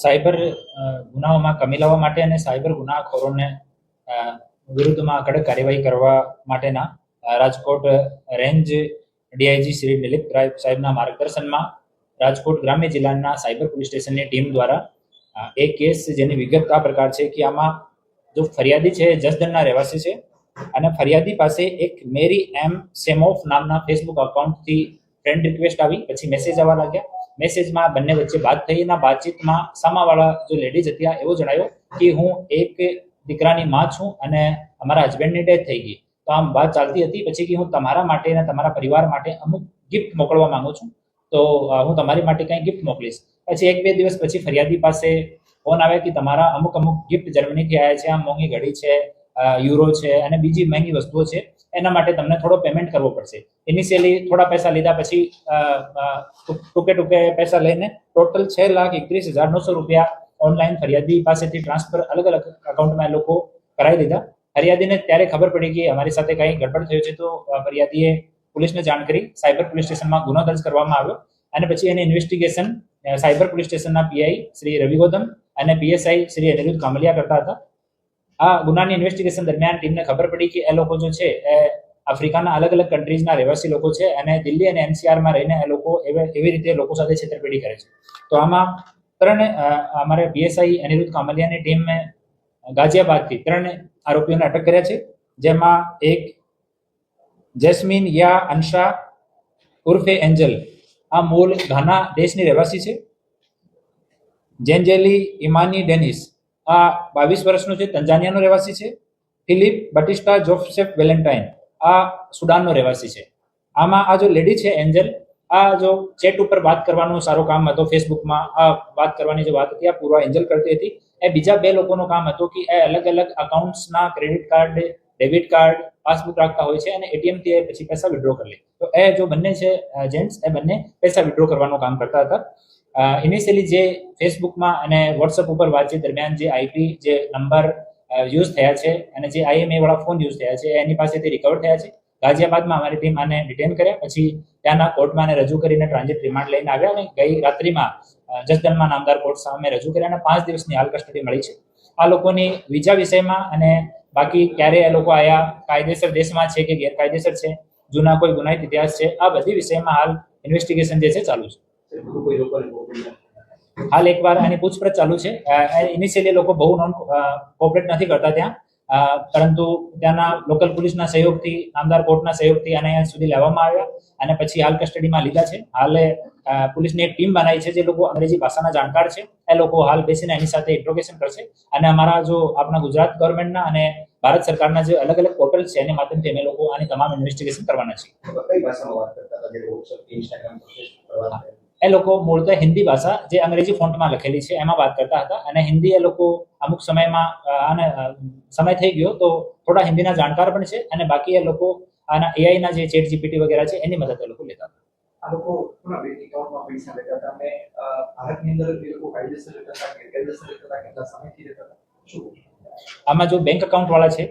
Cyber ગુનાઓમાં કમી લાવવા માટે અને સાયબર ગુનાખોરોને વિરુદ્ધમાં કડક કાર્યવાહી કરવા માટેના રાજકોટ રેન્જ ડીઆઈજી શ્રી દિલીપ રાય સાહેબના માર્ગદર્શનમાં રાજકોટ ગ્રામ્ય જિલ્લાના સાયબર પોલીસ સ્ટેશનની ટીમ દ્વારા એક કેસ જેની વિગત આ પ્રકાર છે કે આમાં જો ફરિયાદી છે જસદણના રહેવાસી છે અને ફરિયાદી પાસે એક મેરી એમ સેમોફ નામના ફેસબુક અકાઉન્ટથી ફ્રેન્ડ રિક્વેસ્ટ આવી, પછી મેસેજ આવવા લાગ્યા. મેસેજમાં બંને વચ્ચે વાત થઈ. એના બાતચીતમાં સામાવાળા જો લેડીઝ હતા એવો જણાયો કે હું એક દીકરાની માં છું અને અમારા હસબન્ડની ડેથ થઈ ગઈ. તો આમ વાત ચાલતી હતી. પછી કે હું તમારા માટે અને તમારા પરિવાર માટે અમુક ગિફ્ટ મોકલવા માંગુ છું, તો હું તમારી માટે કંઈ ગિફ્ટ મોકલીશ. પછી 1-2 દિવસ પછી ફરિયાદી પાસે ફોન આવે કે તમારા અમુક ગિફ્ટ જર્મનીથી આવ્યા છે, આમ મોંઘી ઘડી છે, યુરો છે અને બીજી મહેંગી વસ્તુઓ છે, એના માટે તમને થોડો પેમેન્ટ કરવો પડશે. ઇનિશિયલી થોડા પૈસા લીધા, પછી ટૂંકે પૈસા લઈને ટોટલ 6,31,900 રૂપિયા ઓનલાઈન ફરિયાદી પાસેથી ટ્રાન્સફર અલગ અલગ અકાઉન્ટમાં એ લોકો કરાવી દીધા. ફરિયાદીને ત્યારે ખબર પડી કે અમારી સાથે કંઈ ગડબડ થયું છે, તો ફરિયાદીએ પોલીસને જાણ કરી. સાયબર પોલીસ સ્ટેશનમાં ગુનો દર્જ કરવામાં આવ્યો અને પછી એની ઇન્વેસ્ટિગેશન સાયબર પોલીસ સ્ટેશનના પીઆઈ શ્રી રવિ ગૌતમ અને પીએસઆઈ શ્રી અનિરુદ્ધ કામલિયા કરતા હતા. આ ગુનાની ઇન્વેસ્ટિગેશન દરમિયાન ટીમને ખબર પડી કે એ લોકો જો છે એ આફ્રિકાના અલગ અલગ કન્ટ્રીઝના રહેવાસી લોકો છે અને દિલ્હી અને એનસીઆરમાં રહીને એ લોકો એવી રીતે લોકો સાથે છેતરપિંડી કરે છે. તો આમાં અમારે પીએસઆઈ અનિરુદ્ધ કામલિયાની ટીમે ગાઝિયાબાદથી 3 આરોપીઓને અટક કર્યા છે, જેમાં એક જેસ્મીન યા અનશા ઉર્ફે એન્જલ, આ મૂળ ઘાના દેશની રહેવાસી છે. જેન્જેલી ઇમાની ડેનિસ, આ 22 વર્ષનો છે, તંજાનિયાનો રહેવાસી છે. ફિલિપ બટિસ્ટા જોસેફ વેલેન્ટાઇન, આ સુડાનનો રહેવાસી છે. આમાં આ જો લેડી છે એન્જલ, આ જો ચેટ ઉપર વાત કરવાનું સારું કામ હતો, ફેસબુકમાં આ વાત કરવાની જે વાત હતી આ પૂર્વ એન્જલ કરતી હતી. એ બીજા 2 લોકોનું કામ હતું કે એ અલગ અલગ અકાઉન્ટ્સના credit card, debit card, passbook રાખતા હોય છે અને એટીએમથી પછી પૈસા વિડ્રો કરી લે. તો એ જો બંને છે જેન્ટ્સ, એ બંને પૈસા વિડ્રો કરવાનું કામ કરતા હતા. ઇનિશિયલી જે ફેસબુકમાં અને વોટ્સઅપ ઉપર વાતચીત દરમિયાન જે આઈપી જે નંબર યુઝ થયા છે અને જે આઈએમએ વાળા ફોન યુઝ થયા છે એની પાસેથી રિકવર થયા છે. ગાઝિયાબાદમાં અમારી ટીમ આને ડિટેન કર્યા, પછી ત્યાંના કોર્ટમાં આને રજૂ કરીને ટ્રાન્ઝિટ રિમાન્ડ લઈને આવ્યા અને ગઈ રાત્રિમાં જસદણમાં નામદાર કોર્ટ સામે રજૂ કર્યા અને 5 દિવસની હાલ કસ્ટડી મળી છે. આ લોકોની વિઝા વિષયમાં અને બાકી ક્યારે એ લોકો આયા, કાયદેસર દેશમાં છે કે ગેરકાયદેસર છે, જૂના કોઈ ગુનાહિત ઇતિહાસ છે, આ બધી વિષયમાં હાલ ઇન્વેસ્ટિગેશન જે છે ચાલુ છે. હાલ એકવાર આની પૂછપરછ ચાલુ છે. ઇનિશિયલી લોકો બહુ નોન કોઓપરેટ નથી કરતા ત્યાં, પરંતુ ત્યાંના લોકલ પોલીસના સહયોગથી, નામદાર કોર્ટના સહયોગથી આને અહીંયા સુધી લેવામાં આવ્યા અને પછી હાલ કસ્ટડીમાં લીધા છે. હાલે પોલીસની એક ટીમ બનાવી છે જે લોકો અંગ્રેજી ભાષાના જાણકાર છે, એ લોકો હાલ બેસીને એની સાથે ઇન્ટ્રોગેશન કરશે અને અમારા જો આપણા ગુજરાત ગવર્મેન્ટના અને ભારત સરકારના જે અલગ અલગ પોર્ટલ છે એની માધ્યમથી અમે લોકો આની તમામ ઇન્વેસ્ટિગેશન કરવાના છે. એ લોકો મૂળતઃ હિન્દી ભાષા જે અંગ્રેજી ફોન્ટમાં લખેલી છે એમાં વાત કરતા હતા અને હિન્દી એ લોકો અમુક સમયમાં આને સમય થઈ ગયો તો થોડા હિન્દીના જાણકાર પણ છે અને બાકી એ લોકો આના એઆઈના જે ચેટ જીપીટી વગેરે છે એની મદદ એ લોકો લેતા હતા. આ લોકો કોના બેંક એકાઉન્ટમાં પૈસા લેતા હતા અને ભારતની અંદર એ લોકો કાયદેસર લેતા હતા, ગેરકાયદેસર લેતા હતા, કેટલા સમયથી લેતા હતા? શું આમાં જો બેંક એકાઉન્ટ વાળા છે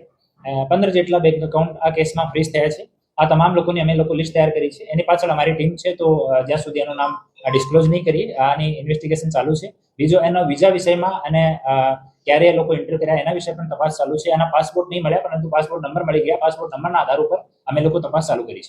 15 જેટલા બેંક એકાઉન્ટ આ કેસમાં ફ્રીઝ થયા છે. આ તમામ લોકોની અમે લોકો લિસ્ટ તૈયાર કરી છે. એની પાછળ અમારી ટીમ છે, તો જ્યાં સુધી એનું નામ ડિસ્ક્લોઝ નહીં કરીએ. આની ઇન્વેસ્ટિગેશન ચાલુ છે. બીજો એનો વિઝા વિષયમાં અને ક્યારે એ લોકો એન્ટર કર્યા એના વિશે પણ તપાસ ચાલુ છે. એના પાસપોર્ટ નહીં મળ્યા પરંતુ પાસપોર્ટ નંબર મળી ગયા. પાસપોર્ટ નંબરના આધાર ઉપર અમે લોકો તપાસ ચાલુ કરી છે.